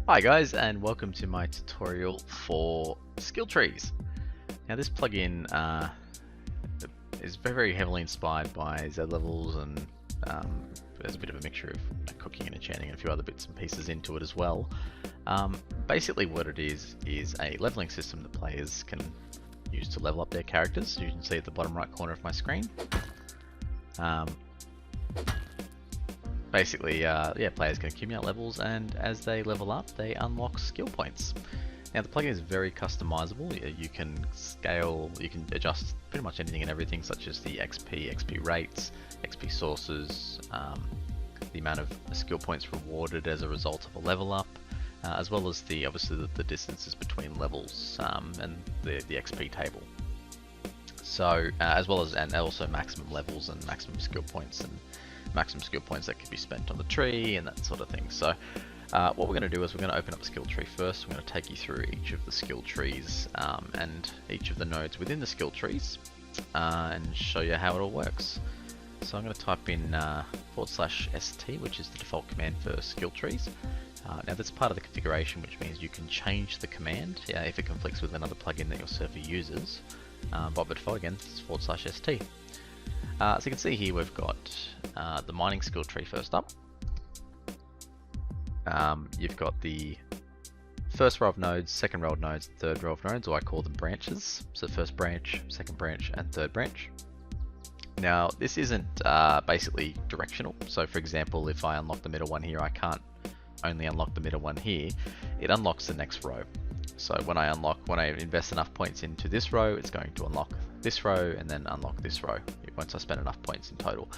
Hi guys, and welcome to my tutorial for SkillTrees. Now this plugin is very heavily inspired by Z levels, and there's a bit of a mixture of cooking and enchanting and a few other bits and pieces into it as well. Basically what it is a leveling system that players can use to level up their characters. You can see at the bottom right corner of my screen. Basically, players can accumulate levels, and as they level up, they unlock skill points. Now, the plugin is very customizable. You can scale, you can adjust pretty much anything and everything, such as the XP rates, XP sources, the amount of skill points rewarded as a result of a level up, as well as obviously the distances between levels and the XP table. So, as well as and also maximum levels and maximum skill points that can be spent on the tree and that sort of thing. So what we're going to do is we're going to open up SkillTree first. We're going to take you through each of the skill trees and each of the nodes within the skill trees and show you how it all works. So I'm going to type in /st, which is the default command for skill trees. Now that's part of the configuration, which means you can change the command if it conflicts with another plugin that your server uses. But by default, again, it's /st. So you can see here we've got the mining skill tree first up. You've got the first row of nodes, second row of nodes, third row of nodes, or I call them branches. So first branch, second branch, and third branch. Now this isn't basically directional. So for example, if I unlock the middle one here, I can't only unlock the middle one here. It unlocks the next row. So when I invest enough points into this row, it's going to unlock this row and then unlock this row once I spend enough points in total.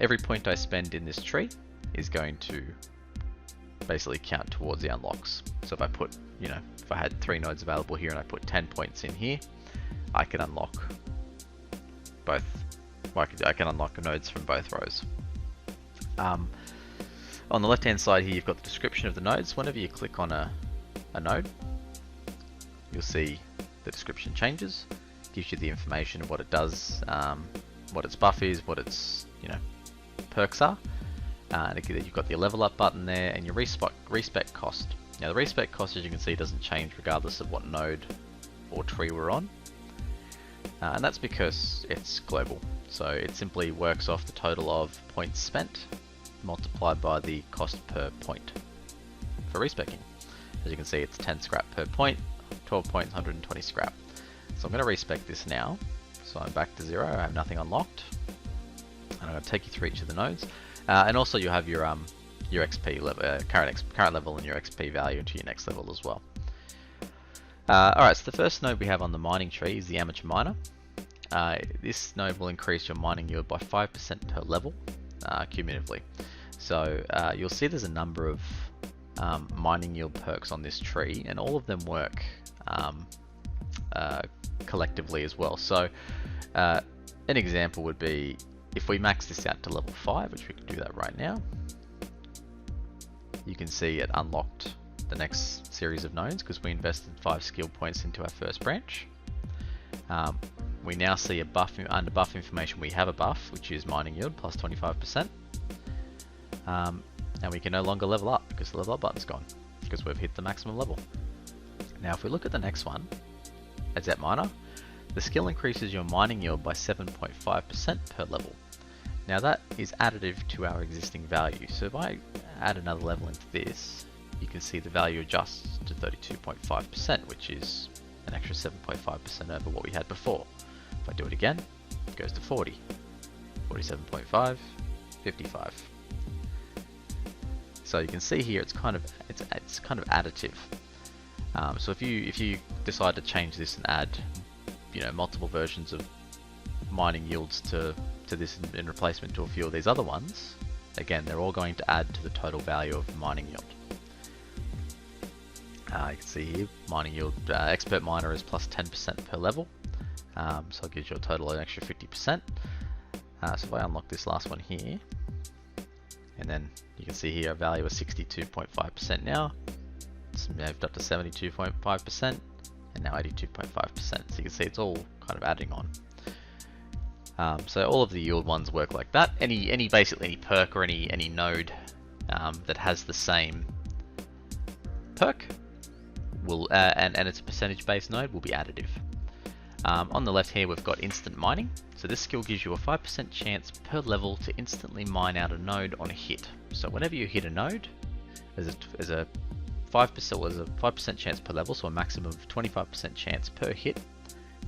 Every point I spend in this tree is going to basically count towards the unlocks. So if I put, if I had 3 nodes available here and I put 10 points in here, I can unlock both. I can unlock nodes from both rows. On the left hand side here, you've got the description of the nodes. Whenever you click on a node, you'll see the description changes. Gives you the information of what it does, what its buff is, what its perks are, and you've got the level up button there and your respec cost. Now the respec cost, as you can see, doesn't change regardless of what node or tree we're on, and that's because it's global. So it simply works off the total of points spent multiplied by the cost per point for respecing. As you can see, it's 10 scrap per point, 12 points, 120 scrap. So I'm going to respec this now. So I'm back to 0, I have nothing unlocked. And I'm going to take you through each of the nodes. And also you have your XP level, current level, and your XP value into your next level as well. Alright, so the first node we have on the mining tree is the amateur miner. This node will increase your mining yield by 5% per level, cumulatively. So you'll see there's a number of mining yield perks on this tree, and all of them work collectively as well. So an example would be if we max this out to level 5, which we can do that right now. You can see it unlocked the next series of nodes because we invested 5 skill points into our first branch. We now see a buff under buff information. We have a buff, which is mining yield plus 25%, and we can no longer level up because the level up button's gone because we've hit the maximum level. Now if we look at the next one, Adept Miner, the skill increases your mining yield by 7.5% per level. Now that is additive to our existing value. So if I add another level into this, you can see the value adjusts to 32.5%, which is an extra 7.5% over what we had before. If I do it again, it goes to 40, 47.5, 55. So you can see here it's kind of additive. So if you decide to change this and add multiple versions of mining yields to this in replacement to a few of these other ones, again they're all going to add to the total value of mining yield. You can see here mining yield, expert miner is plus 10% per level, so it gives you a total of an extra 50%. So if I unlock this last one here, and then you can see here a value of 62.5% now. It's moved up to 72.5% and now 82.5%. So you can see it's all kind of adding on. So all of the yield ones work like that. Basically any perk or any node that has the same perk will, and it's a percentage based node, will be additive. On the left here we've got instant mining. So this skill gives you a 5% chance per level to instantly mine out a node on a hit. So whenever you hit a node, there's a 5% chance per level, so a maximum of 25% chance per hit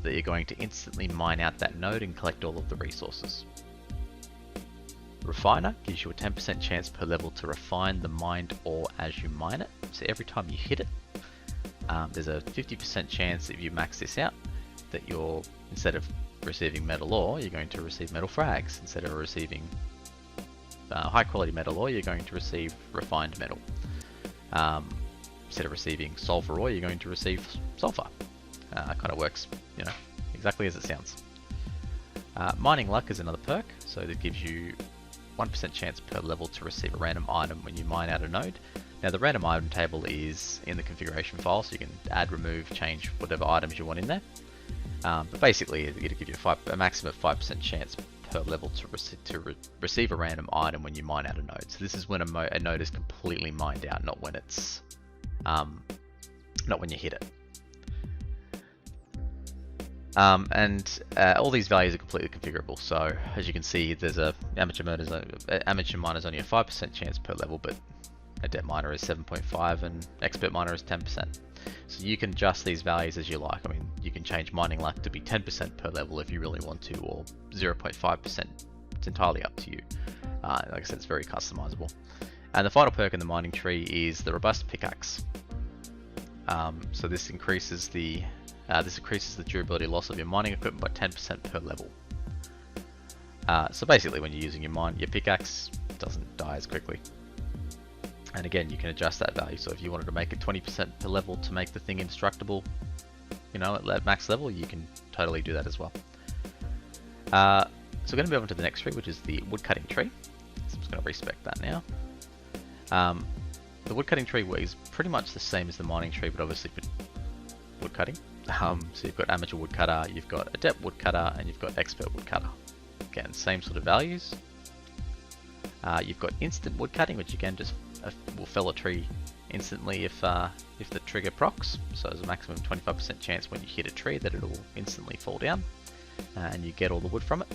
that you're going to instantly mine out that node and collect all of the resources. Refiner gives you a 10% chance per level to refine the mined ore as you mine it. So every time you hit it, there's a 50% chance if you max this out that you're, instead of receiving metal ore, you're going to receive metal frags. Instead of receiving high quality metal ore, you're going to receive refined metal. Instead of receiving sulfur ore, you're going to receive sulfur. Kind of works, you know, exactly as it sounds. Mining luck is another perk, so that gives you 1% chance per level to receive a random item when you mine out a node. Now the random item table is in the configuration file, so you can add, remove, change whatever items you want in there. But basically it'll give you a maximum of 5% chance per level to receive a random item when you mine out a node. So this is when a node is completely mined out, not when it's not when you hit it. All these values are completely configurable. So as you can see, there's amateur miner is only a 5% chance per level, but adept miner is 7.5 and expert miner is 10%. So you can adjust these values as you like. I mean, you can change mining luck to be 10% per level if you really want to, or 0.5%. It's entirely up to you. Like I said, it's very customizable. And the final perk in the mining tree is the robust pickaxe. So this increases the durability loss of your mining equipment by 10% per level. So basically, when you're using your pickaxe, it doesn't die as quickly. And again, you can adjust that value. So if you wanted to make it 20% per level to make the thing indestructible, you know, at max level, you can totally do that as well. So we're going to move on to the next tree, which is the woodcutting tree. So I'm just going to respec that now. The woodcutting tree is pretty much the same as the mining tree, but obviously for woodcutting. So you've got amateur woodcutter, you've got adept woodcutter, and you've got expert woodcutter. Again, same sort of values. You've got instant woodcutting, which again just will fell a tree instantly if the trigger procs. So there's a maximum 25% chance when you hit a tree that it'll instantly fall down, and you get all the wood from it.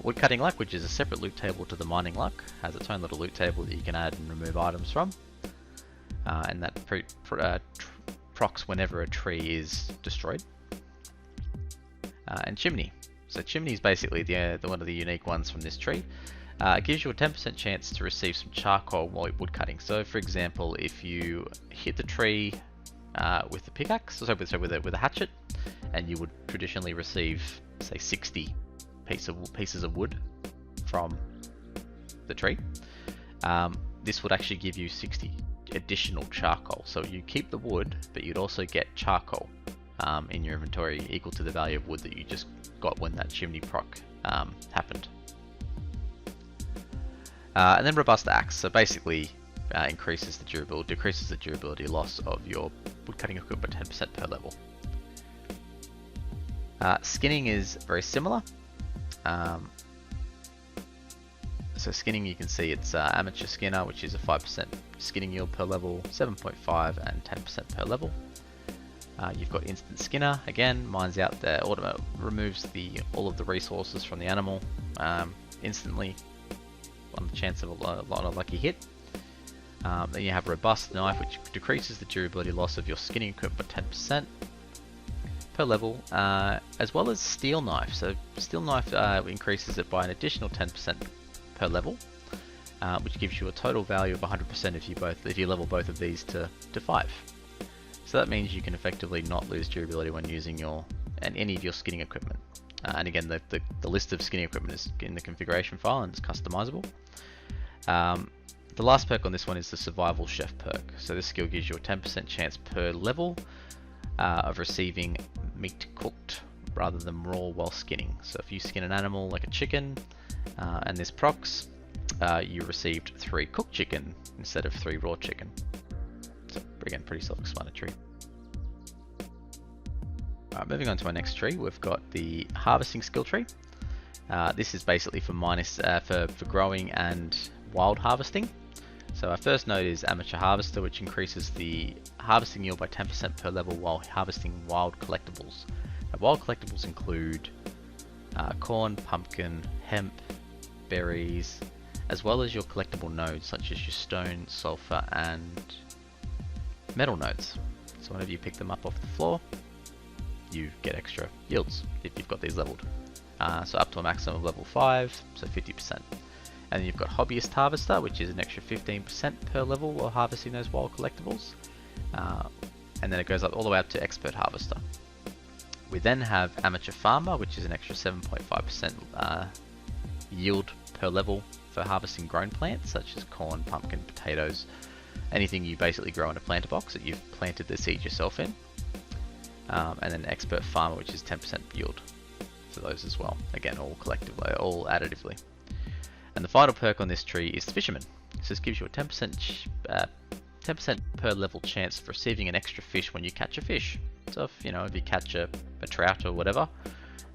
Woodcutting luck, which is a separate loot table to the mining luck, has its own little loot table that you can add and remove items from, and that procs whenever a tree is destroyed. And Chimney. So Chimney is basically one of the unique ones from this tree. It gives you a 10% chance to receive some charcoal while you're woodcutting. So for example, if you hit the tree with a pickaxe, with a hatchet, and you would traditionally receive, say, 60 pieces of wood from the tree, this would actually give you 60 additional charcoal. So you keep the wood, but you'd also get charcoal in your inventory equal to the value of wood that you just got when that chimney proc happened. And then robust axe. So basically decreases the durability loss of your woodcutting equipment by 10% per level. Skinning is very similar. So skinning, you can see it's amateur skinner, which is a 5% skinning yield per level, 7.5 and 10% per level. You've got instant skinner, again, mines out removes all of the resources from the animal instantly on the chance of a lucky hit. Then you have robust knife, which decreases the durability loss of your skinning equipment by 10% per level, as well as steel knife. So steel knife increases it by an additional 10% per level, which gives you a total value of 100% if you level both of these to 5. So that means you can effectively not lose durability when using any of your skinning equipment. And again, the list of skinning equipment is in the configuration file and it's customizable. The last perk on this one is the survival chef perk. So this skill gives you a 10% chance per level of receiving meat cooked rather than raw while skinning. So if you skin an animal like a chicken and this procs, you received 3 cooked chicken instead of 3 raw chicken. So again, pretty self-explanatory. Moving on to our next tree, we've got the harvesting skill tree. This is basically for growing and wild harvesting. So our first node is Amateur Harvester, which increases the harvesting yield by 10% per level while harvesting wild collectibles. Now, wild collectibles include corn, pumpkin, hemp, berries, as well as your collectible nodes such as your stone, sulfur, and metal nodes. So whenever you pick them up off the floor, you get extra yields if you've got these leveled. So up to a maximum of level 5, so 50%. And then you've got Hobbyist Harvester, which is an extra 15% per level while harvesting those wild collectibles. And then it goes up all the way up to Expert Harvester. We then have Amateur Farmer, which is an extra 7.5% yield per level for harvesting grown plants, such as corn, pumpkin, potatoes, anything you basically grow in a planter box that you've planted the seed yourself in. And then Expert Farmer, which is 10% yield for those as well. Again, all collectively, all additively. And the final perk on this tree is the Fisherman. So this gives you a 10% per level chance of receiving an extra fish when you catch a fish. So if you catch a trout or whatever,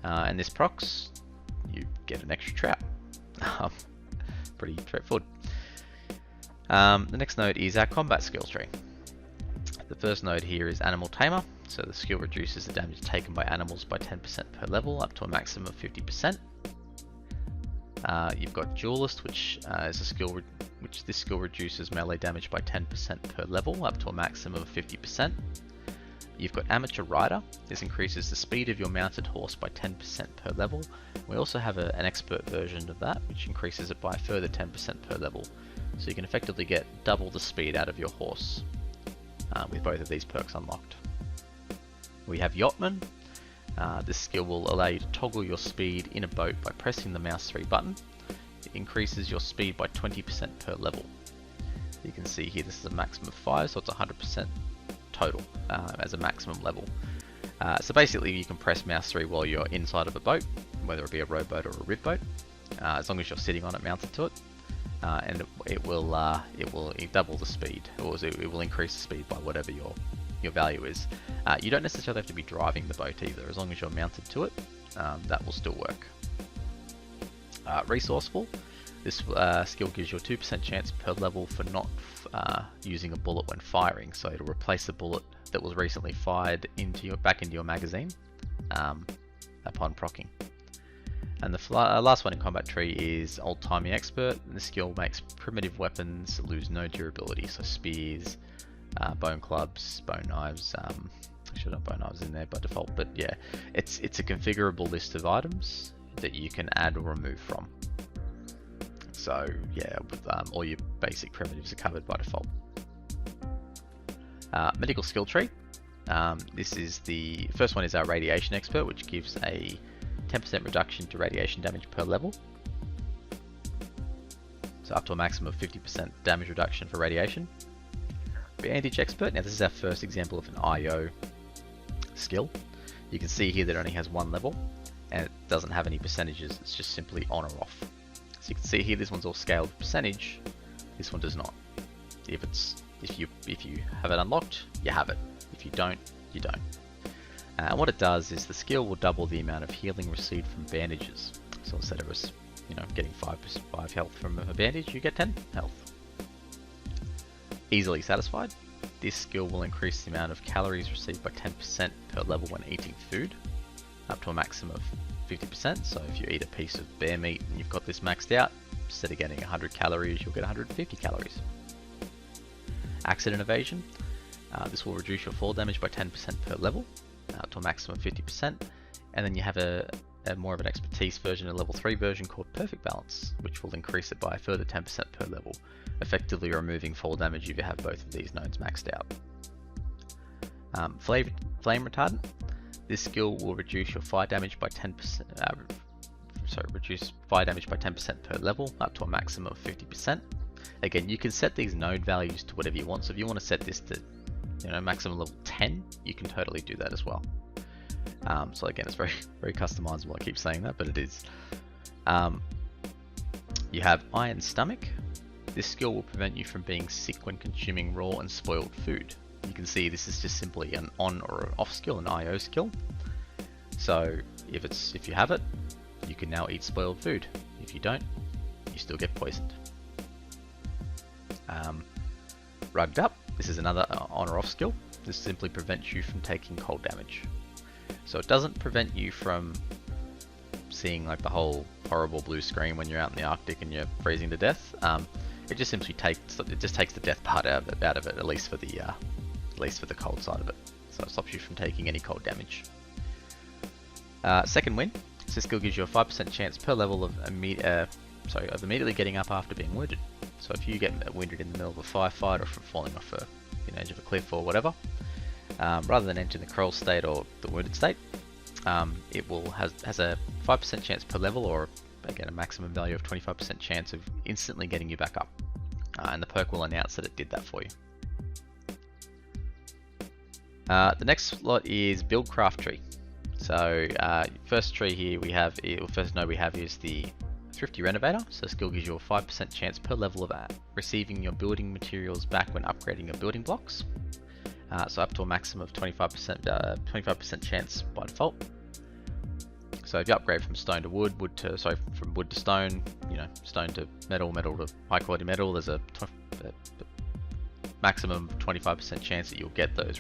and this procs, you get an extra trout. Pretty straightforward. The next node is our combat skill tree. The first node here is Animal Tamer. So the skill reduces the damage taken by animals by 10% per level, up to a maximum of 50%. You've got Dualist, which is a skill this skill reduces melee damage by 10% per level, up to a maximum of 50%. You've got Amateur Rider. This increases the speed of your mounted horse by 10% per level. We also have an expert version of that, which increases it by a further 10% per level. So you can effectively get double the speed out of your horse with both of these perks unlocked. We have Yachtman. This skill will allow you to toggle your speed in a boat by pressing the mouse 3 button. It increases your speed by 20% per level. You can see here this is a maximum of 5, so it's 100% total as a maximum level. So basically you can press mouse 3 while you're inside of a boat, whether it be a rowboat or a rib boat, as long as you're sitting on it mounted to it, and it will double the speed, or it will increase the speed by whatever your value is. You don't necessarily have to be driving the boat either, as long as you're mounted to it, that will still work. Resourceful. This skill gives you a 2% chance per level for not using a bullet when firing, so it'll replace the bullet that was recently fired back into your magazine upon proccing. And the last one in combat tree is Old Timey Expert. This skill makes primitive weapons lose no durability, so spears, bone clubs, bone knives. I should have bone knives in there by default, but yeah, it's a configurable list of items that you can add or remove from. So yeah, all your basic primitives are covered by default. Medical skill tree. This is the first one is our Radiation Expert, which gives a 10% reduction to radiation damage per level. So up to a maximum of 50% damage reduction for radiation. Bandage Expert. Now this is our first example of an IO skill. You can see here that it only has one level and it doesn't have any percentages. It's just simply on or off. So you can see here this one's all scaled percentage. This one does not. If you have it unlocked, you have it. If you don't, you don't. And what it does is the skill will double the amount of healing received from bandages. So instead of getting 5 health from a bandage, you get 10 health. Easily satisfied. This skill will increase the amount of calories received by 10% per level when eating food, up to a maximum of 50%. So if you eat a piece of bear meat and you've got this maxed out, instead of getting 100 calories, you'll get 150 calories. Accident Evasion. This will reduce your fall damage by 10% per level, up to a maximum of 50%. And then you have a more of an expertise version, a level 3 version called Perfect Balance, which will increase it by a further 10% per level, effectively removing fall damage if you have both of these nodes maxed out. Flame Retardant. This skill will reduce your fire damage by 10%. Reduce fire damage by 10% per level, up to a maximum of 50%. Again, you can set these node values to whatever you want. So if you want to set this to, maximum level 10, you can totally do that as well. So again, it's very, very customizable. I keep saying that, but it is. You have Iron Stomach. This skill will prevent you from being sick when consuming raw and spoiled food. You can see this is just simply an on or an off skill, an IO skill. So if you have it, you can now eat spoiled food. If you don't, you still get poisoned. Rugged Up. This is another on or off skill. This simply prevents you from taking cold damage. So it doesn't prevent you from seeing like the whole horrible blue screen when you're out in the Arctic and you're freezing to death. It just simply takes the death part out of it, at least for the cold side of it. So it stops you from taking any cold damage. Second Wind. This skill gives you a 5% chance per level of immediately getting up after being wounded. So if you get wounded in the middle of a firefight or from falling off the edge of a cliff or whatever, rather than entering the crawl state or the wounded state, it has a 5% chance per level, or again a maximum value of 25% chance of instantly getting you back up. And the perk will announce that it did that for you. The next slot is Build Craft Tree. So first tree here first node we have is the Thrifty Renovator. So skill gives you a 5% chance per level of receiving your building materials back when upgrading your building blocks. So up to a maximum of 25% chance by default. So if you upgrade from stone to wood, from wood to stone, stone to metal, metal to high quality metal, there's a maximum 25% chance that you'll get those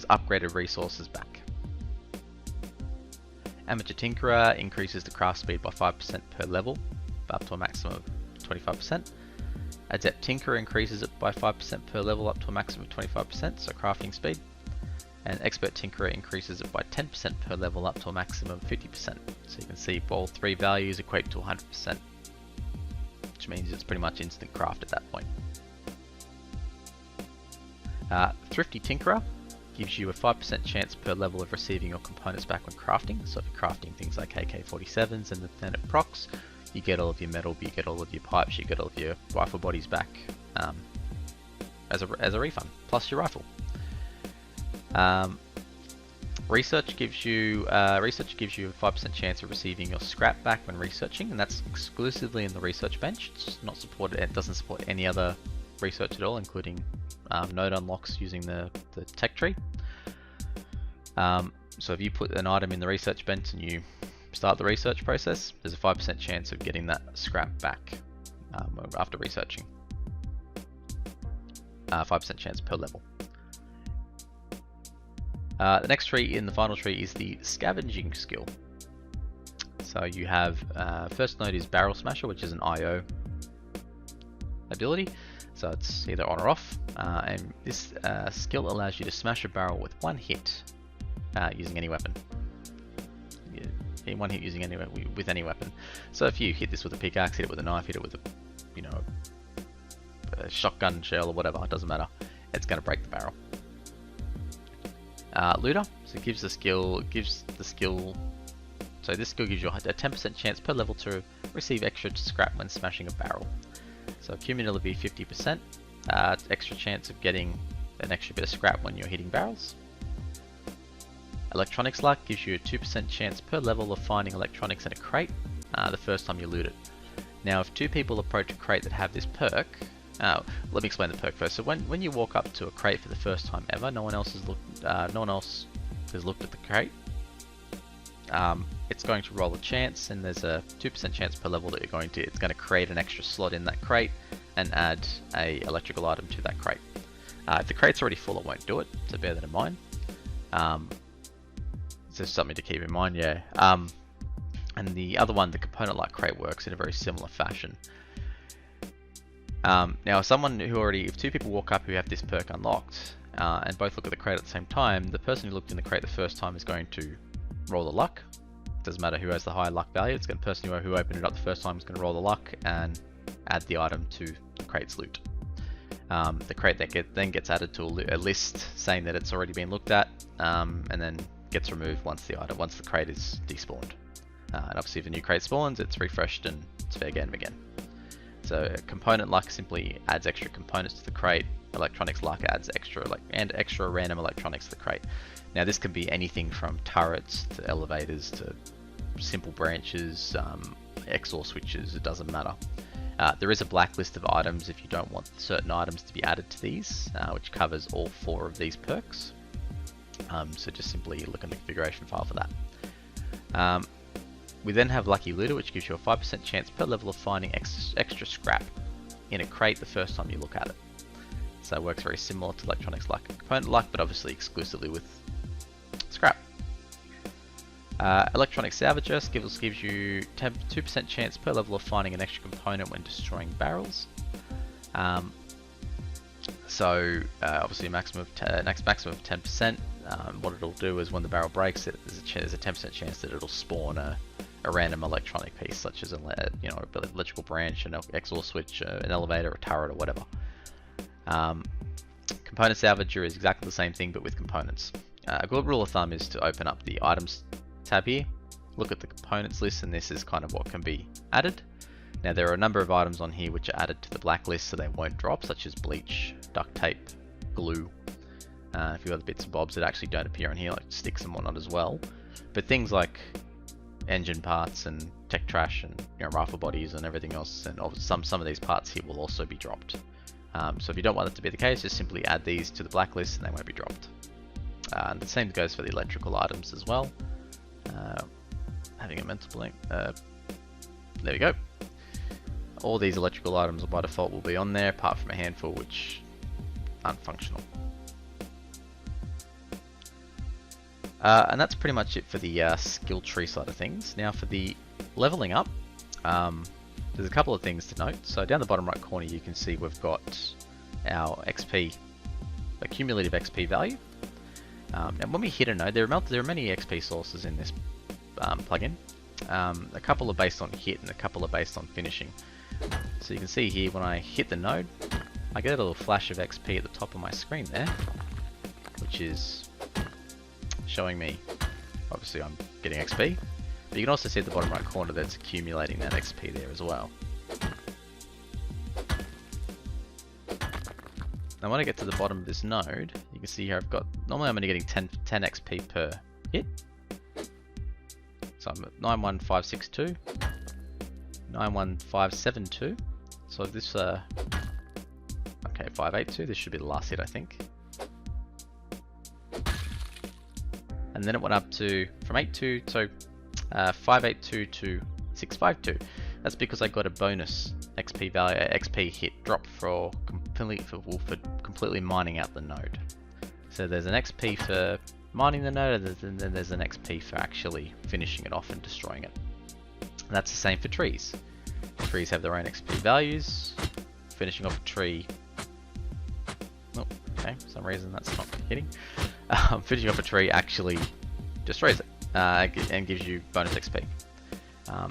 upgraded resources back. Amateur Tinkerer increases the craft speed by 5% per level, up to a maximum of 25%. Adept Tinkerer increases it by 5% per level, up to a maximum of 25%, so crafting speed. And Expert Tinkerer increases it by 10% per level, up to a maximum of 50%. So you can see all three values equate to 100%, which means it's pretty much instant craft at that point. Thrifty Tinkerer gives you a 5% chance per level of receiving your components back when crafting. So if you're crafting things like AK-47s and then it procs, you get all of your metal, you get all of your pipes, you get all of your rifle bodies back as a refund, plus your rifle. Research gives you a 5% chance of receiving your scrap back when researching, and that's exclusively in the research bench. It's not supported. It doesn't support any other research at all, including node unlocks using the tech tree. So if you put an item in the research bench and you start the research process, there's a 5% chance of getting that scrap back after researching. 5% chance per level. The next tree in the final tree is the Scavenging skill. So you have first node is Barrel Smasher, which is an IO ability. So it's either on or off, and this skill allows you to smash a barrel with one hit using any weapon. One hit using with any weapon. So if you hit this with a pickaxe, hit it with a knife, hit it with a shotgun shell or whatever, it doesn't matter. It's going to break the barrel. Looter, so it gives the skill. So this skill gives you a 10% chance per level to receive extra scrap when smashing a barrel. So cumulatively 50%, extra chance of getting an extra bit of scrap when you're hitting barrels. Electronics Luck gives you a 2% chance per level of finding electronics in a crate the first time you loot it. Now if two people approach a crate that have this perk, let me explain the perk first. So when you walk up to a crate for the first time ever, no one else has looked at the crate. It's going to roll a chance, and there's a 2% chance per level that it's going to create an extra slot in that crate and add a electrical item to that crate. If the crate's already full, it won't do it, so bear that in mind. It's just something to keep in mind, yeah. And the other one, the component like crate, works in a very similar fashion. Now, if two people walk up who have this perk unlocked and both look at the crate at the same time, the person who looked in the crate the first time is going to roll the luck. Doesn't matter who has the higher luck value. It's going to the person who opened it up the first time is going to roll the luck and add the item to the crate's loot. The crate then gets added to a list saying that it's already been looked at, and then gets removed once the crate is despawned. And obviously, if a new crate spawns, it's refreshed and it's fair game again. So component luck simply adds extra components to the crate. Electronics luck adds extra random electronics to the crate. Now this can be anything from turrets to elevators to simple branches, XOR switches, it doesn't matter. There is a blacklist of items if you don't want certain items to be added to these, which covers all 4 of these perks. So just simply look in the configuration file for that. We then have Lucky Looter, which gives you a 5% chance per level of finding extra scrap. in a crate the first time you look at it. So it works very similar to electronics like component like, but obviously exclusively with scrap. Electronic Salvager gives you 2% chance per level of finding an extra component when destroying barrels. Obviously a maximum of 10%. What it'll do is when the barrel breaks, there's a 10% chance that it'll spawn a random electronic piece, such as an electrical branch, an exhaust switch, an elevator, a turret, or whatever. Component Salvager is exactly the same thing, but with components. A good rule of thumb is to open up the items tab here, look at the components list, and this is kind of what can be added. Now there are a number of items on here which are added to the blacklist so they won't drop, such as bleach, duct tape, glue, a few other bits and bobs that actually don't appear on here, like sticks and whatnot as well. But things like engine parts and tech trash and rifle bodies and everything else, and some of these parts here will also be dropped. So if you don't want that to be the case, just simply add these to the blacklist and they won't be dropped. And the same goes for the electrical items as well. Having a mental blank. There we go. All these electrical items by default will be on there, apart from a handful which aren't functional. And that's pretty much it for the skill tree side of things. Now for the leveling up, there's a couple of things to note. So down the bottom right corner you can see we've got our XP, a cumulative XP value. And when we hit a node, there are many XP sources in this plugin. A couple are based on hit and a couple are based on finishing. So you can see here when I hit the node, I get a little flash of XP at the top of my screen there, which is showing me, obviously I'm getting XP, but you can also see at the bottom right corner that it's accumulating that XP there as well. Now when I get to the bottom of this node, you can see here I've got, normally I'm only getting 10 XP per hit. So I'm at 91562, 91572. So this, okay, 582, this should be the last hit I think. And then it went up to, from 82, so 582 to 652. That's because I got a bonus XP value, XP hit drop for completely mining out the node. So there's an XP for mining the node, and then there's an XP for actually finishing it off and destroying it. And that's the same for trees. Trees have their own XP values. Finishing off a tree. Oh, okay, for some reason that's not hitting. Finishing off a tree actually destroys it and gives you bonus XP.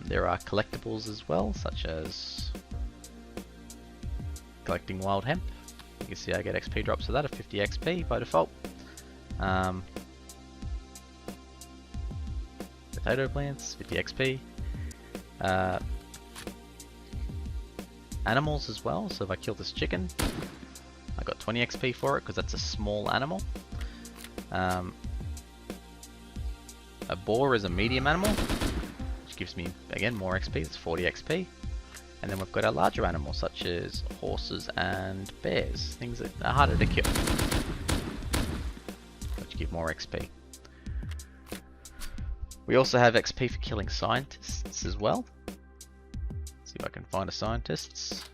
There are collectibles as well, such as collecting wild hemp. You can see I get XP drops for that of 50 XP by default. Potato plants, 50 XP. Animals as well, so if I kill this chicken, I got 20 XP for it because that's a small animal. A boar is a medium animal, which gives me, again, more XP, it's 40 XP. And then we've got our larger animals, such as horses and bears, things that are harder to kill, which give more XP. We also have XP for killing scientists as well. Let's see if I can find a scientists,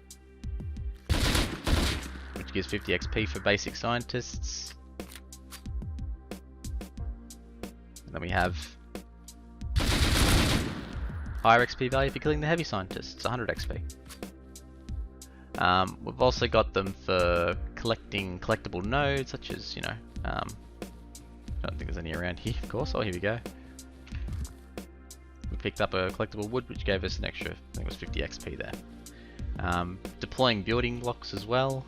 which gives 50 XP for basic scientists. And then we have higher XP value for killing the heavy scientists, 100 XP. We've also got them for collecting collectible nodes, such as, I don't think there's any around here, of course. Oh, here we go. We picked up a collectible wood, which gave us an extra, I think it was 50 XP there. Deploying building blocks as well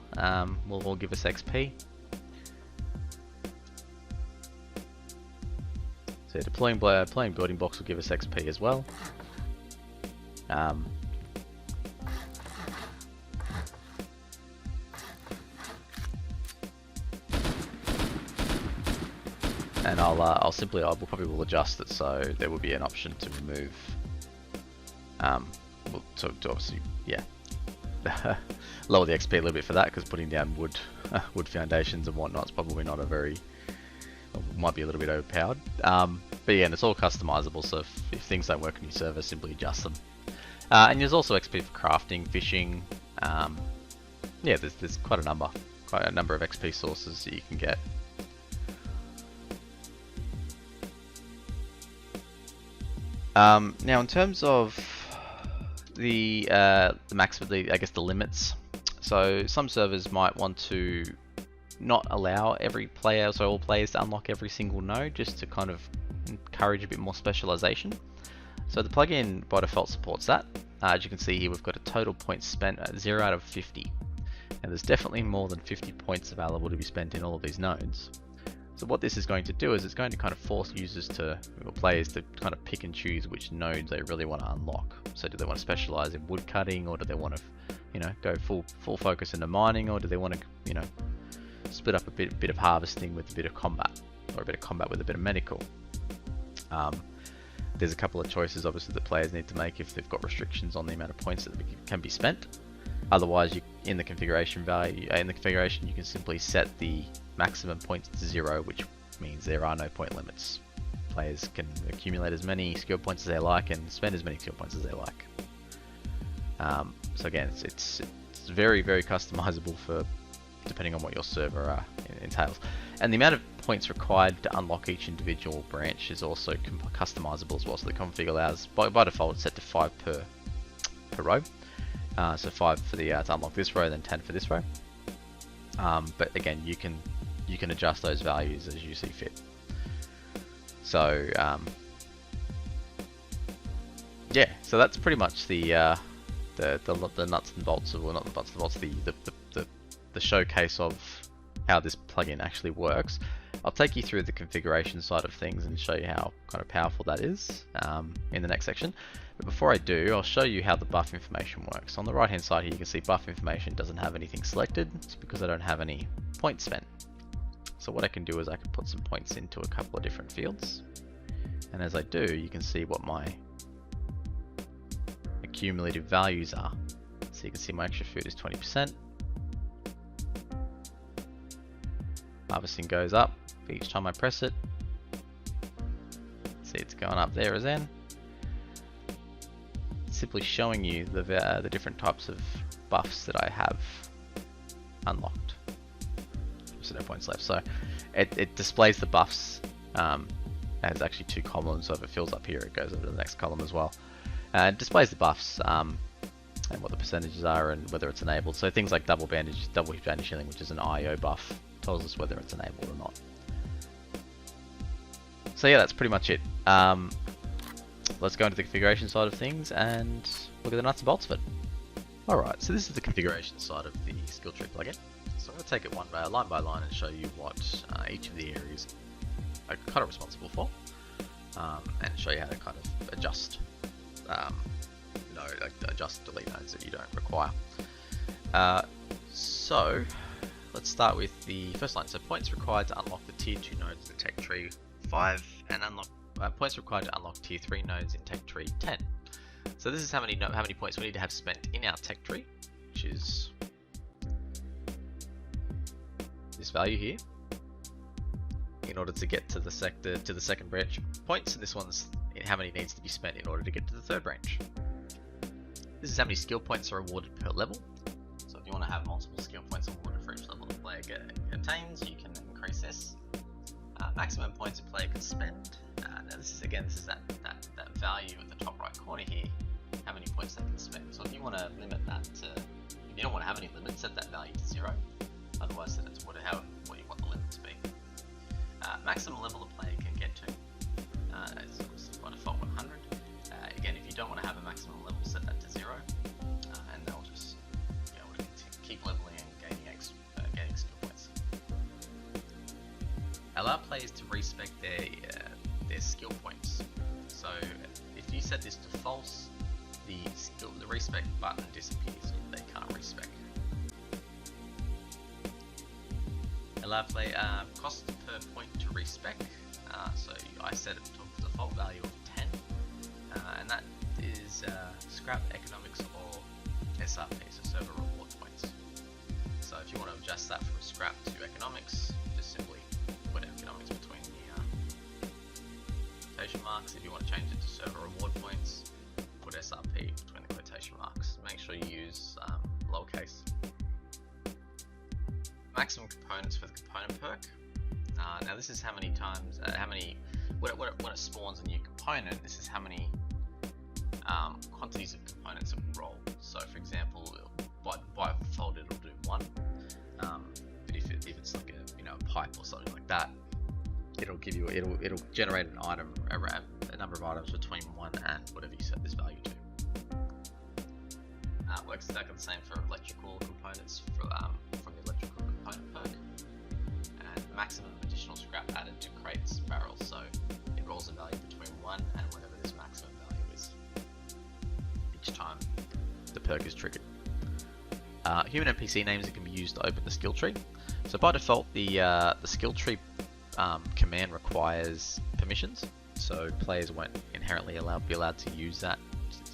will all give us XP. So deploying building blocks will give us XP as well. And I probably will adjust it so there will be an option to remove, to obviously, yeah, lower the XP a little bit for that, because putting down wood foundations and whatnot is probably not might be a little bit overpowered. But yeah, and it's all customizable, so if things don't work on your server, simply adjust them. And there's also XP for crafting, fishing, yeah, there's quite a number of XP sources that you can get. Now in terms of the maximum, I guess the limits. So some servers might want to not allow every player, so all players, to unlock every single node, just to kind of encourage a bit more specialization. So the plugin by default supports that. As you can see here, we've got a total points spent at 0 out of 50. And there's definitely more than 50 points available to be spent in all of these nodes. So what this is going to do is it's going to kind of force users to, or players to kind of pick and choose which nodes they really want to unlock. So do they want to specialize in woodcutting, or do they want to, you know, go full focus into mining, or do they want to, you know, split up a bit of harvesting with a bit of combat, or a bit of combat with a bit of medical. There's a couple of choices obviously that players need to make if they've got restrictions on the amount of points that can be spent. Otherwise, in the configuration you can simply set the maximum points to 0, which means there are no point limits. Players can accumulate as many skill points as they like and spend as many skill points as they like. So again, it's very customizable for depending on what your server entails. And the amount of points required to unlock each individual branch is also customizable as well. So the config allows, by default, it's set to 5 per row. So 5 for the to unlock this row, then 10 for this row. But again, you can adjust those values as you see fit. So yeah, so that's pretty much the nuts and bolts of, well, not the nuts and bolts, the showcase of how this plugin actually works. I'll take you through the configuration side of things and show you how kind of powerful that is in the next section. But before I do, I'll show you how the buff information works. On the right hand side here, you can see buff information doesn't have anything selected. It's because I don't have any points spent. So what I can do is I can put some points into a couple of different fields. And as I do, you can see what my accumulative values are. So you can see my extra food is 20%. Harvesting goes up each time I press it. See, it's going up there as N. It's simply showing you the different types of buffs that I have unlocked. So no points left. So it displays the buffs as actually 2 columns. So if it fills up here, it goes over to the next column as well. It displays the buffs and what the percentages are and whether it's enabled. So things like double bandage healing, which is an IO buff, tells us whether it's enabled or not. So yeah, that's pretty much it. Let's go into the configuration side of things and look at the nuts and bolts of it. Alright, so this is the configuration side of the SkillTree plugin. So I'm going to take it line by line and show you what each of the areas are kind of responsible for, and show you how to kind of adjust adjust delete nodes that you don't require. So let's start with the first line. So points required to unlock the tier 2 nodes in tech tree 5, and unlock points required to unlock tier 3 nodes in tech tree 10. So this is how many points we need to have spent in our tech tree, which is this value here, in order to get to the second branch points, and this one's how many needs to be spent in order to get to the third branch. This is how many skill points are awarded per level. So if you want to have multiple skill points awarded for each level the player attains, you can increase this. Maximum points a player can spend. Now this is that value at the top right corner here, how many points they can spend. So if you want to limit that to, if you don't want to have any limit, set that value to 0. Otherwise set it to what you want the limit to be. Maximum level a player can get to is obviously by default 100. Again, if you don't want to have a maximum level, set that to 0, and they'll just be able to keep leveling and gaining skill points. Allow players to respec their skill points. So if you set this to false, the respec button disappears. They can't respec. Allow play cost per point to respec. So I set it to the default value of 10, and that is scrap, economics, or SRP, so server reward points. So if you want to adjust that from scrap to economics, just simply put economics between the quotation marks. If you want to change it to server reward points, put SRP between the quotation marks. Make sure you use lowercase. maximum components for the component perk. Now this is how many times, when it spawns a new component, this is how many quantities of components it will roll. So for example, by default it'll do 1, but if it's like a pipe or something like that, it'll generate an item, a number of items between 1 and whatever you set this value to. Works exactly the same for electrical components from the electrical component perk. And maximum additional scrap added to crates, barrels, so it rolls a value between 1 and whatever this maximum value is each time the perk is triggered. Human NPC names that can be used to open the skill tree. So by default, the skill tree command requires permissions, so players won't inherently be allowed to use that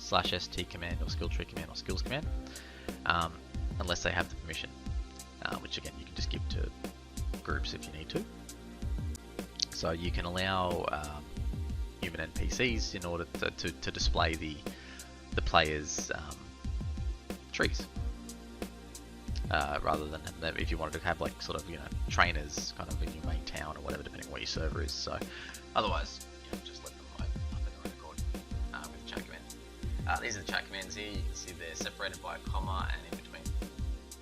/st command or skill tree command or skills command unless they have the permission, which again you can just give to groups if you need to. So you can allow human NPCs in order to display the players' trees, rather than if you wanted to have like sort of trainers kind of in your main town or whatever, depending on what your server is. So otherwise, just let them up in their own accord with the chat command. These are the chat commands here. You can see they're separated by a comma and in between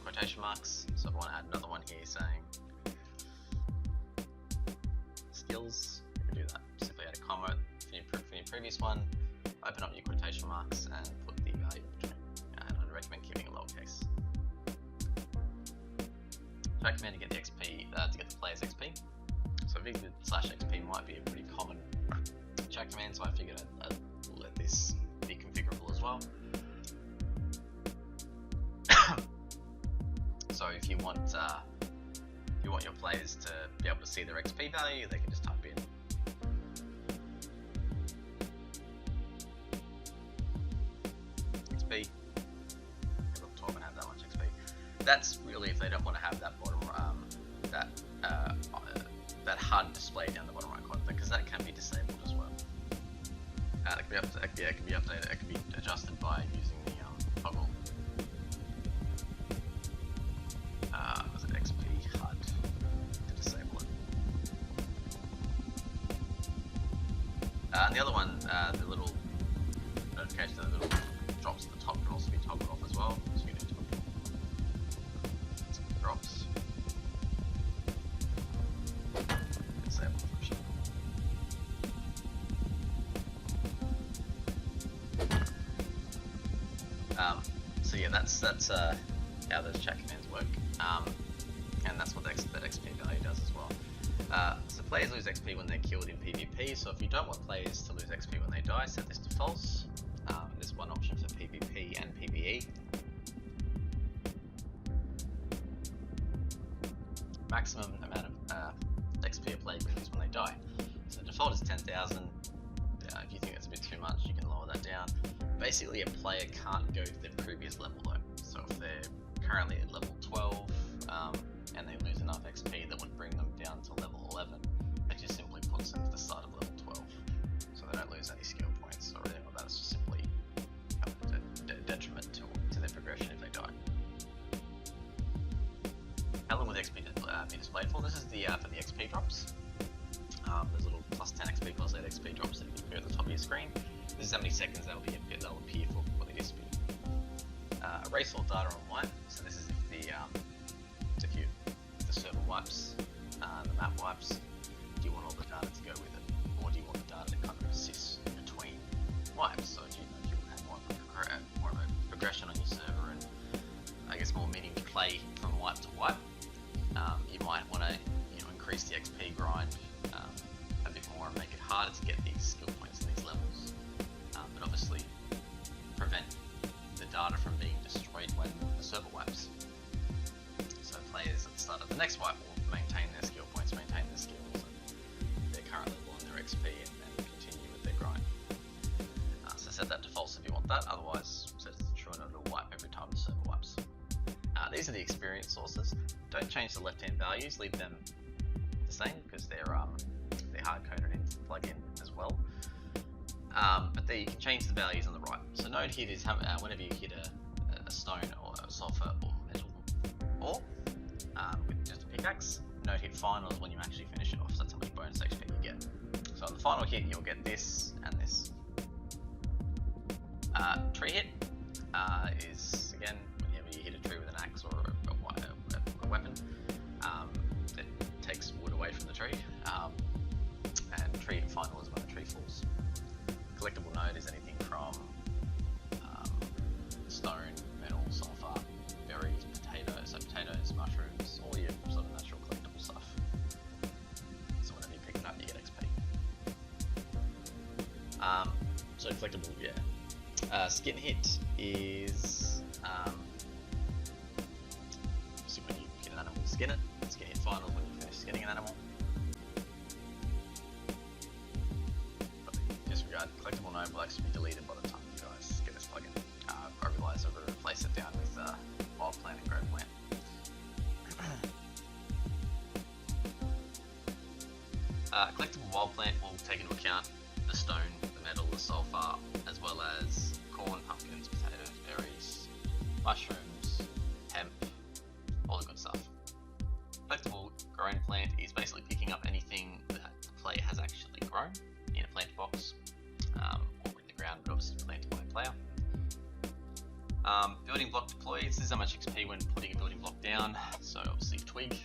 quotation marks. So if I want to add another one here saying skills, you can do that. Simply add a comma for your previous one, open up your quotation marks and put the value between. And I'd recommend keeping a lowercase. Chat command to get the XP, to get the player's XP. So visit /XP might be a pretty common chat command, so I figured I'd let this be configurable as well. So if you want your players to be able to see their XP value, they can just type in XP. It'll talk and have that much XP. That's really if they don't want to have that bottom that HUD display down the bottom right corner, because that can be disabled as well. It can be updated. It can be adjusted by using the toggle. Was it XP HUD to disable it? And the other one, the little notification, the little drops at the top can also be toggled off as well. So you need to drops. Disable function. So yeah, that's how those chat commands work, and that's what that XP value does as well. So players lose XP when they're killed in PvP. So if you don't want players to lose XP when they die, set this to false. There's one option for PvP and PvE. Maximum amount of XP a player loses when they die. So the default is 10,000. If you think that's a bit too much, you can lower that down. Basically, a player can't go to their previous level though. So if they're currently at level 12 and they lose enough XP that would bring them down to level 11, it just simply puts them to the start of level 12. So they don't lose any skill points or anything like that. It's just simply a detriment to their progression if they die. How long will the XP be displayed for? This is the for the XP drops. There's little plus 10 XP, plus 8 XP drops that appear at the top of your screen. This is how many seconds they'll appear for when they disappear. Erase all data on wipe. So this is if the server wipes, the map wipes. Do you want all the data to go with it, or do you want the data to kind of persist between wipes? So if you have more of a progression on your server and I guess more meaning to play from wipe to wipe, you might want to increase the XP grind a bit more and make it harder to get these skill points in these levels, but obviously prevent the data from being destroyed when the server wipes. So players at the start of the next wipe will maintain their skill points, maintain their skills and their current level and their XP and continue with their grind. So set that to false if you want that, otherwise set it to true and it'll wipe every time the server wipes. These are the experience sources. Don't change the left-hand values, leave them the same because they're hard-coded into the plugin as well. But there you can change the values on the right. So node hit is whenever you hit a stone or a sulfur or metal ore, with just a pickaxe. Note hit final is when you actually finish it off, so that's how much bonus XP you get. So on the final hit, you'll get this and this. Tree hit is, again, whenever you hit a tree with an axe or a weapon, it takes wood away from the tree. And tree hit final is when a tree falls. Collectible node is anything from stone, metal, sulfur, berries, potatoes, mushrooms, all your sort of natural collectible stuff. So whenever you pick it up, you get XP. So collectible, yeah. Skin hit is so when you get an animal, skin it. Skin hit final when you finish skinning an animal. But disregard, collectible node will actually be deleted by the time you guys get this plugin. I realise I've got to replace it down with wild plant and grow plant. Collectible wild plant will take into account the stone, the metal, the sulfur, as well as corn, pumpkins, potatoes, berries, mushrooms, hemp, all the good stuff. Collectible grown plant is basically picking up anything that the player has actually grown in a plant box, or in the ground, but obviously planted by a player. Building block deploy, this is how much XP when putting a building block down, so obviously twig.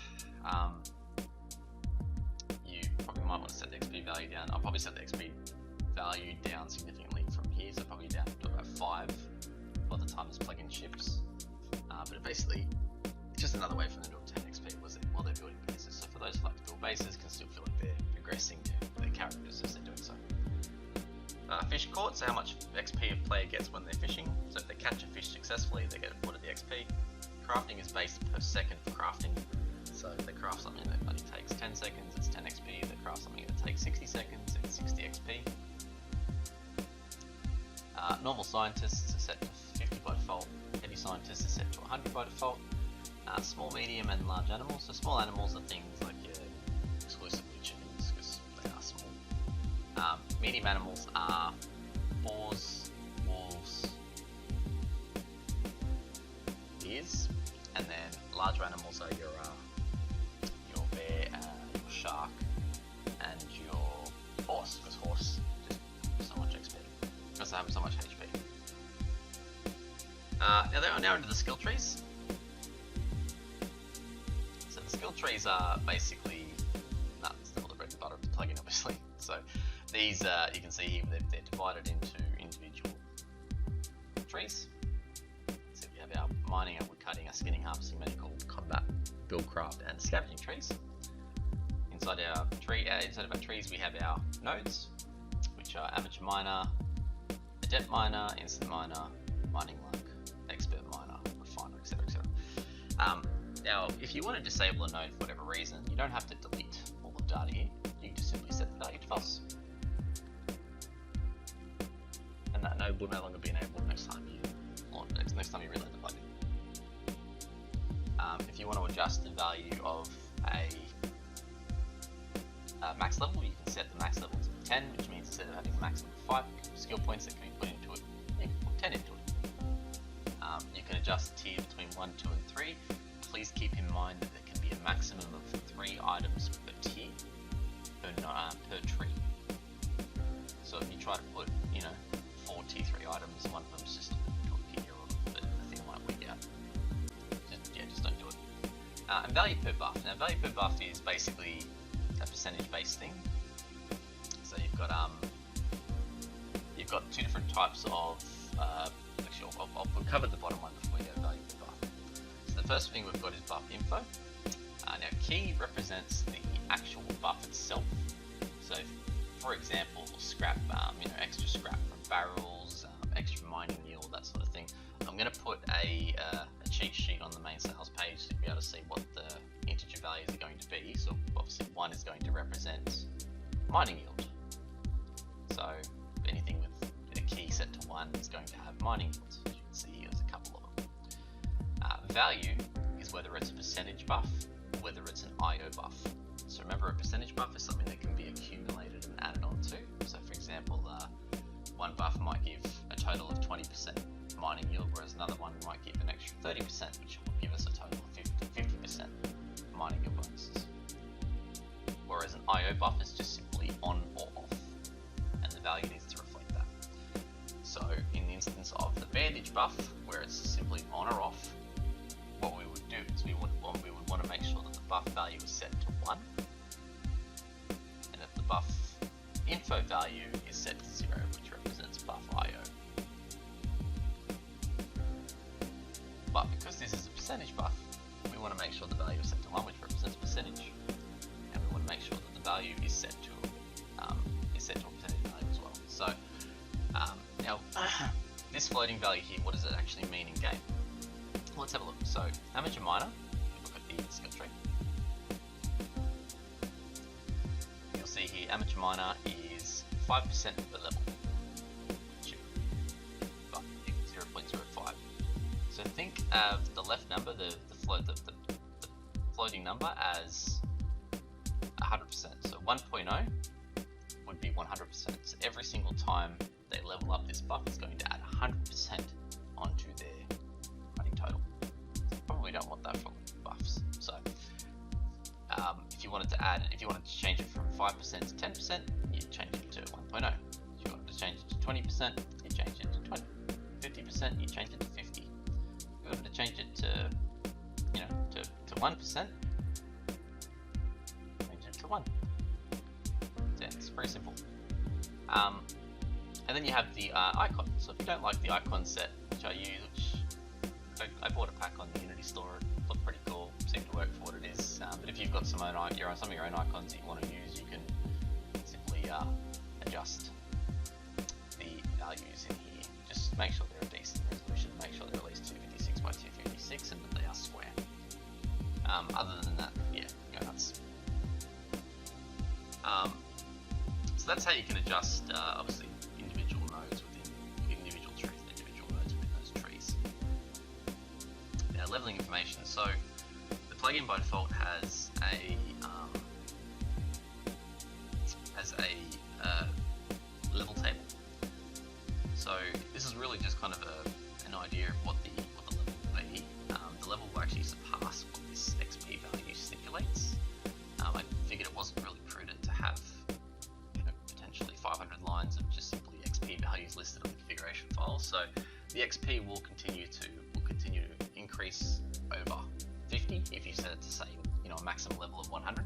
You probably might want to set the XP value down. I'll probably set the XP value down significantly from here, so probably down to about 5 by the time this plugin ships. But it basically, it's just another way for them to obtain XP while they're building bases. So for those who like to build bases, can still feel like they're progressing to their characters as they're doing so. Fish caught, so how much XP a player gets when they're fishing. So if they catch a fish successfully, they get a foot of the XP. Crafting is based per second for crafting. So if they craft something that only takes 10 seconds, it's 10 XP. If they craft something that takes 60 seconds, it's 60 XP. Normal scientists are set to 50 by default. Heavy scientists are set to 100 by default. Small, medium, and large animals. So small animals are things like your exclusively chickens, because they are small. Medium animals are boars, wolves, deers, and then larger animals are your bear, your shark, and your horse, because horse just so much XP, because they have so much HP. Now into the skill trees. So the skill trees are basically, still the bread and butter of the plugin, obviously. So these, you can see here, they're divided into individual trees. So we have our mining, our woodcutting, our skinning, harvesting, medical, combat, buildcraft, and scavenging trees. Inside of our trees, we have our nodes, which are amateur miner, adept miner, instant miner, mining luck, expert miner, refiner, etc., etc. Now, if you want to disable a node for whatever reason, you don't have to delete all the data here. You can just simply set the value to false, and that node will no longer be enabled next time you reload the plugin. If you want to adjust the value of a max level, you can set the max level to 10, which means instead of having a maximum of 5 skill points that can be put into it, you can put 10 into it. You can adjust the tier between 1, 2, and 3. Please keep in mind that there can be a maximum of 3 items per tier per tree. So if you try to put 4 tier 3 items, one of them's just a gear, or the thing might wig out. Just don't do it. And value per buff. Now value per buff is basically a percentage-based thing. So you've got 2 different types of. Actually, I'll cover the bottom one before we go to value per buff. So the first thing we've got is buff info. Now key represents the actual buff itself. So, for example, scrap, extra scrap from barrels, extra mining yield, that sort of thing. I'm going to put a cheat sheet on the main sales page to be able to see what the integer values are going to be. So obviously 1 is going to represent mining yield. So anything with a key set to 1 is going to have mining yields. As you can see here, there's a couple of them. Value is whether it's a percentage buff or whether it's an IO buff. So remember, a percentage buff is something that can be accumulated and added on to. So for example, one buff might give a total of 20% mining yield, whereas another one might give an extra 30%, which will give us a total of 50% mining your bonuses. Whereas an IO buff is just simply on or off, and the value needs to reflect that. So in the instance of the bandage buff, where it's simply on or off, what we would do is we would want to make sure that the buff value is set to 1, and that the buff info value is set to 0, which represents buff IO. But because this is a percentage buff, we want to make sure the value is set to 1, which represents percentage, and we want to make sure that the value is set to a percentage value as well. So now this floating value here, what does it actually mean in game? Let's have a look. So amateur miner, look at the skill tree. You'll see here amateur miner is 5% of the level, but 0.05. So think of the left number, the floating number, as 100%. So 1.0 would be 100%. So every single time they level up this buff, it's going to add 100% onto their running total. Probably don't want that for buffs. So if you wanted to change it from 5% to 10%, you change it to 1.0. If you wanted to change it to 20%, you change it to 20. 50%, you change it to 50. If you wanted to change it to 1%, change it to 1. So it's pretty simple. And then you have the icon. So if you don't like the icon set, which I use, which I bought a pack on the Unity store, it looked pretty cool, seemed to work for what it is. But if you've got some of your own icons that you want to use, you can simply adjust the values in here. Just make sure they're a decent resolution, make sure they're at least 256 by 256, and that they are square. Other than that, yeah, go nuts. So that's how you can adjust, obviously, individual nodes within individual trees, individual nodes within those trees. Now, leveling information. So the plugin by default has a level table. So this is really just kind of an idea of what the level will be. The level will actually surpass what this XP value stipulates. I figured it wasn't really prudent to have potentially 500 lines of just simply XP values listed on the configuration file. So the XP will continue to increase over 50 if you set it to say a maximum level of 100.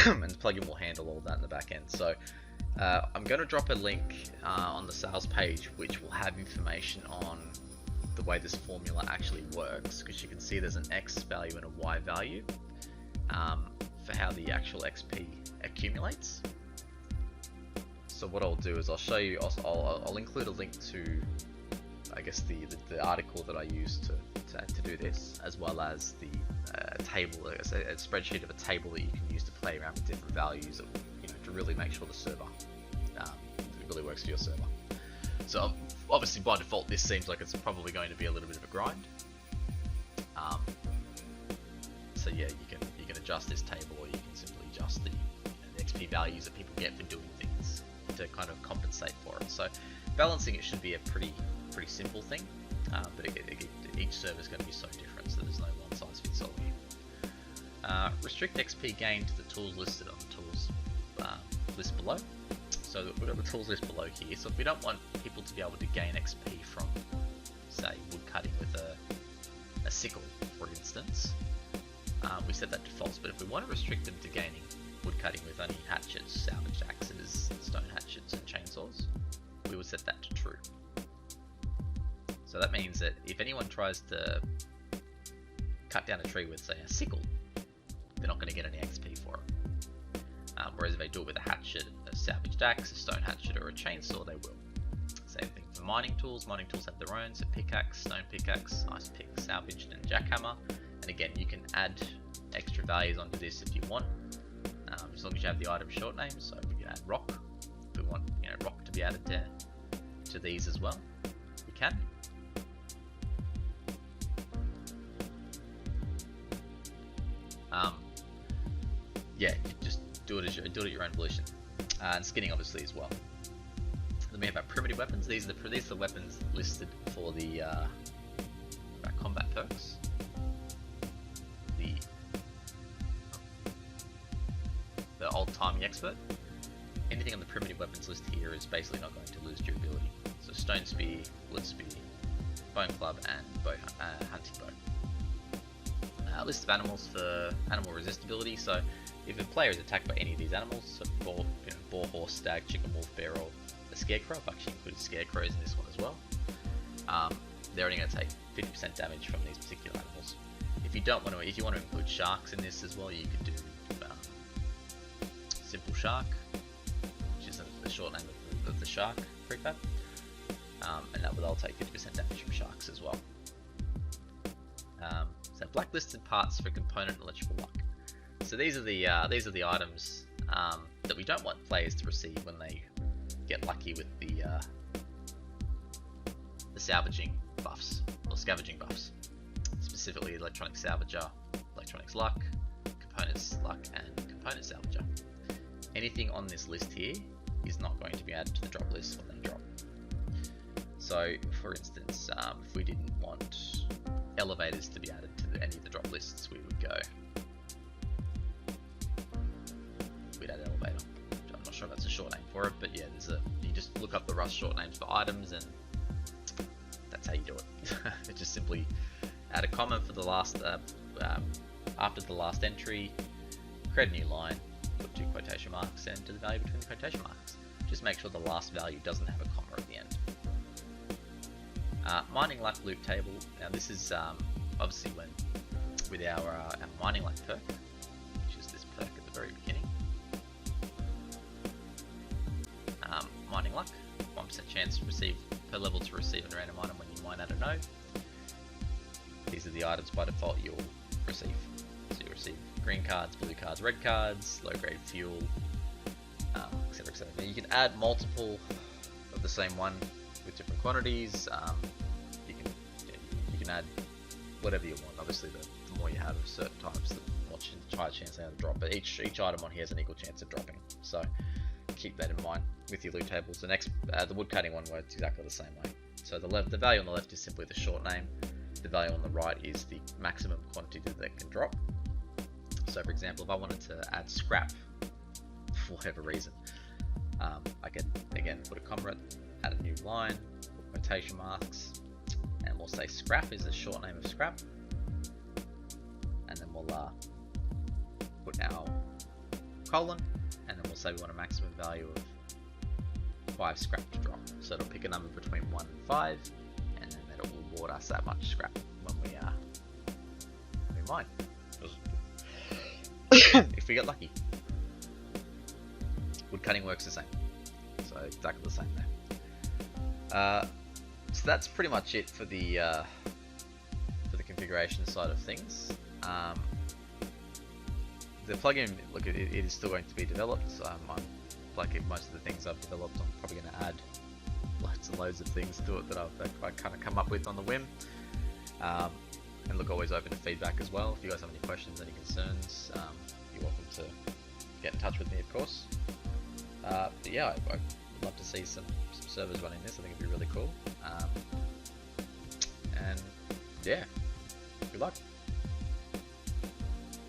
And the plugin will handle all that in the back end. So I'm going to drop a link on the sales page which will have information on the way this formula actually works, because you can see there's an X value and a Y value for how the actual XP accumulates. So what I'll do is I'll show you, I'll include a link to, I guess, the article that I used to do this, as well as the table, a spreadsheet of a table that you can use to play around with different values, to really make sure the server really works for your server. So obviously by default this seems like it's probably going to be a little bit of a grind. So yeah, you can adjust this table, or you can simply adjust the XP values that people get for doing things to kind of compensate for it. So balancing it should be a pretty simple thing, but each server is going to be so different, so there's no one size fits all here. Restrict XP gain to the tools listed on the tools list below. So we've got the tools list below here. So if we don't want people to be able to gain XP from, say, woodcutting with a sickle, for instance, we set that to false. But if we want to restrict them to gaining woodcutting with only hatchets, salvaged axes, stone hatchets, and chainsaws, we would set that to true. So that means that if anyone tries to cut down a tree with, say, a sickle, they're not going to get any XP for it. Whereas if they do it with a hatchet, a salvaged axe, a stone hatchet, or a chainsaw, they will. Same thing for mining tools. Mining tools have their own, so pickaxe, stone pickaxe, ice pick, salvaged, and jackhammer. And again, you can add extra values onto this if you want, as long as you have the item short name. So we can add rock. If we want rock to be added to these as well, we can. Yeah, you just do it at your own volition, and skinning obviously as well. Then we have our primitive weapons. These are the weapons listed for the combat perks. default timing expert. Anything on the primitive weapons list here is basically not going to lose durability. So stone spear, wood spear, bone club, and hunting bow. List of animals for animal resistibility. So if a player is attacked by any of these animals, so boar, horse, stag, chicken, wolf, bear, or a scarecrow, I've actually included scarecrows in this one as well. They're only going to take 50% damage from these particular animals. If you want to include sharks in this as well, you could do simple shark, which is the short name of the shark prefab, and they'll take 50% damage from sharks as well. So blacklisted parts for component electrical luck. So these are the items that we don't want players to receive when they get lucky with the salvaging buffs or scavenging buffs. Specifically, electronic salvager, electronics luck, components luck, and component salvager. Anything on this list here is not going to be added to the drop list when they drop. So, for instance, if we didn't want elevators to be added to any of the drop lists, we'd add elevator. I'm not sure if that's a short name for it, but yeah, you just look up the Rust short names for items, and that's how you do it. It just simply add a comment for the last after the last entry, create a new line, put 2 quotation marks, and to the value between the quotation marks. Just make sure the last value doesn't have a comma at the end. Mining luck loot table. Now this is obviously with our mining luck perk, which is this perk at the very beginning. Mining luck, 1% chance to receive per level to receive a random item when you mine at a node. These are the items by default you'll receive. So you'll receive green cards, blue cards, red cards, low grade fuel, etc, etc. Now you can add multiple of the same one with different quantities. You can add whatever you want. Obviously, the more you have of certain types, the more higher chance they have to drop. But each item on here has an equal chance of dropping. So keep that in mind with your loot tables. The next, the woodcutting one works exactly the same way. So the value on the left is simply the short name. The value on the right is the maximum quantity that they can drop. So for example, if I wanted to add scrap for whatever reason, I can again put a comma, add a new line, put quotation marks, and we'll say scrap is the short name of scrap, and then we'll put our colon, and then we'll say we want a maximum value of 5 scrap to drop. So it'll pick a number between 1 and 5, and then it will award us that much scrap when we mine. If we get lucky. Woodcutting works the same. So exactly the same there. So that's pretty much it for the configuration side of things. The plugin, look, it is still going to be developed. Like most of the things I've developed, I'm probably going to add loads and loads of things to it that I kind of come up with on the whim. And look, always open to feedback as well. If you guys have any questions, any concerns, you're welcome to get in touch with me, of course. But yeah, I'd love to see some servers running this. I think it'd be really cool. And yeah, good luck.